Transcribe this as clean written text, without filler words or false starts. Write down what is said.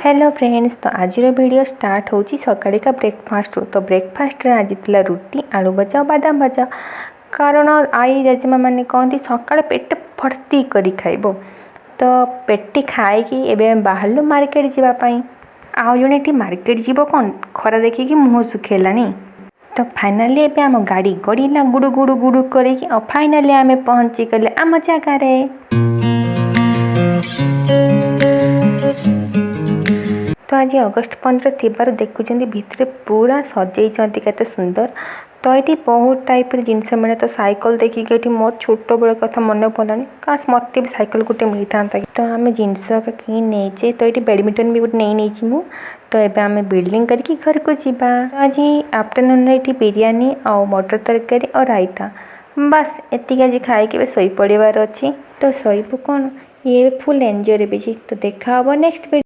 Hello friends, तो आज video start होची सकाळे का ब्रेकफास्ट। तो ब्रेकफास्ट आज थी रुटी आलू भजा और बादाम भजा। कारण आई जेजेमा मैंने कहती सका पेट भर्ती करी खाइब। तो पेटी खाई एबे बाहर मार्केट जावाई। आउ जड़े मार्केट जीव कौन खरा देखिकी मुँह सुखेलानी। तो फाइनाली एबे आम गाड़ी गड़ीला गुड़ु गुड़ु गुड़ु करी फाइनाली आम पहुँची गले आम जगार। तो आज अगस्ट 15 थी देखुं भितर पूरा सजाई केते सुंदर। तो ये बहुत टाइप जिनस मिले। तो साइकिल देखिए मोर छोट बड़ कथा मन पड़ानी, काश मत भी साइकिल गोटे मिलता। तो आम जिनस कि नहींचे। तो ये बैडमिंटन भी गोटे नहीं मु। तो ये आम बिल्डिंग करके घर को जीवा। तो आज आफ्टरनून ये बिरियानी आ मटर तरकारी और रायता, बस एतिक आज खाई शोई पड़ार अच्छी। तो शोबू कौन ये फुल एंजॉय भी। तो देखा नेक्स्ट वीडियो।